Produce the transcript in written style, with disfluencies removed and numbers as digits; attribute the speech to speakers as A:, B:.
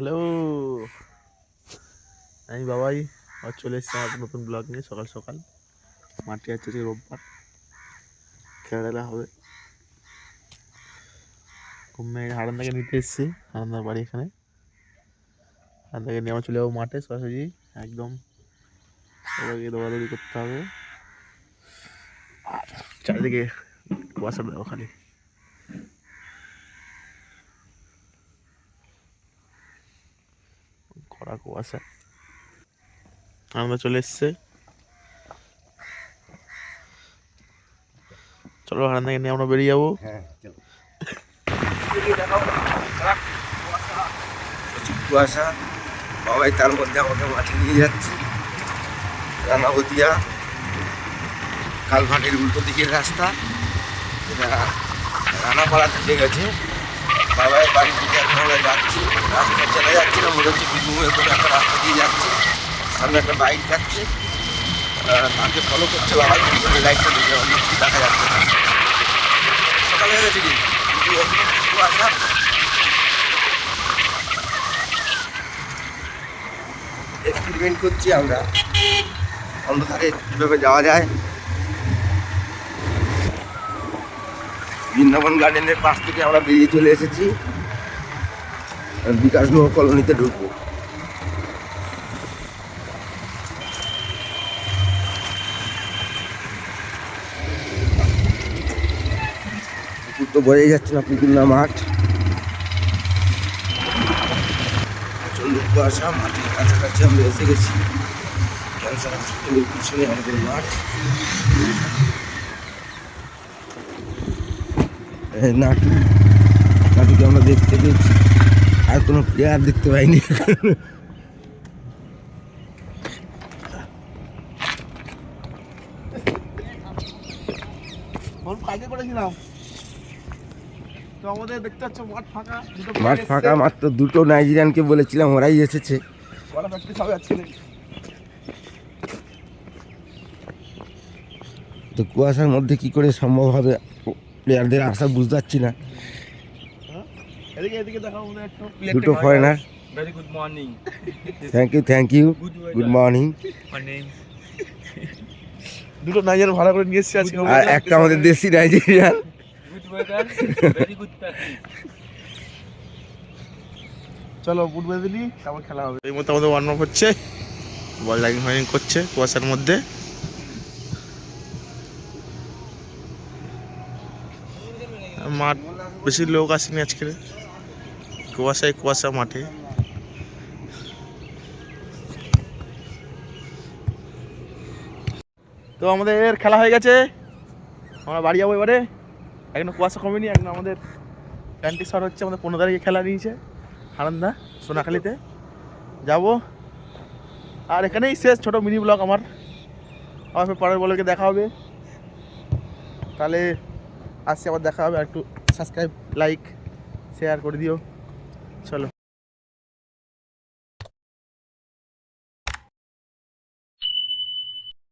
A: Hello, আমি বাবাই আর চলে এসেছি আমার নতুন ব্লগ নিয়ে। সকাল সকাল মাঠে যাচ্ছে, রোববার খেলাধুলা হবে। ঘুমে হারান্দাকে নিতে এসেছি, হারান্দার বাড়ি এখানে। হারান্দাকে নিয়ে আমার চলে যাবো মাঠে সরাসরি, একদম সবাইকে দৌড়াদৌড়ি করতে হবে। আর চারিদিকে কুয়াশা দেওয়া খালি, কড়া কুয়াশা। আমরা চলে এসছে, চলো হারান্দাকে নিয়ে আমরা বেরিয়ে যাবো।
B: কুয়াশা, বাবাই তার মধ্যে আমাকে মাঠে নিয়ে যাচ্ছে। রানাবতিয়া কালভাটের উল্টো দিকের রাস্তা, এটা রানাপাড়া থেকে গেছে। বাবাই বাড়ির দিকে এখন আমরা যাচ্ছি, রাস্তা চলে যাচ্ছি না, মনে হচ্ছে বিঘুমের উপরে একটা রাস্তা দিয়ে যাচ্ছে। সামনে একটা বাইক যাচ্ছে, তাকে ফলো করছে বাবাই, পিছনে লাইটটা দিকে অনেক কিছু দেখা যাচ্ছে না। সকাল হয়ে গেছে কিন্তু কুয়াশা। এক্সপেরিমেন্ট করছি আমরা অন্ধকারে কীভাবে যাওয়া যায়। বৃন্দাবন গার্ডেনের পাশ থেকে আমরা বেরিয়ে চলে এসেছি, বিকাশ নৌ কলোনিতে ঢুকবো। পুকুর তো বোঝাই যাচ্ছে না পুকুর না মাঠ। প্রচন্ড কুয়াশা, মাঠের কাছাকাছি আমরা এসে গেছি। ক্যান্সার হসপিটালের পিছনে আমাদের মাঠ। নাটুকে আমরা দেখতে পেয়েছি, আর কোনো প্লেয়ার দেখতে পাইনি। মাঠ ফাঁকা, মাত্র দুটো নাইজেরিয়ানকে বলেছিলাম, ওরাই এসেছে। তো কুয়াশার মধ্যে কি করে সম্ভব হবে প্লেয়ারদের আসা বুঝতে পারছি না। দুটো foreigner.
C: Very good morning.
B: Thank you good morning.
A: দুটো নাইজেরিয়ান ভাড়া করে নিয়ে এসেছি আজকে।
B: আর একটা আমাদের দেশি Nigerian.
C: Good weather, very good practice.
A: চলো বুট বেঁধে নিই, তারপর খেলা হবে। এই মতো আমাদের ওয়ার্ম আপ হচ্ছে, বল লাইন করছে কুয়াশার মধ্যে। মাঠ বেশি লোক আসেনি আজকে, কুয়াশা মাঠে। তো আমাদের খেলা হয়ে গেছে, আমরা বাড়ি যাবো এবারে। এখনো কুয়াশা কমেনি, এখন আমাদের প্র্যাকটিস শট হচ্ছে। আমাদের 15 তারিখে খেলা নিয়েছে হারান্দা সোনাখালীতে, যাব। আর এখানেই শেষ ছোট মিনি ব্লগ আমার। আবার পরের বলকে দেখা হবে, তাহলে আসছে আবার দেখা হবে। আর একটু সাবস্ক্রাইব লাইক শেয়ার করে দিও, চলো।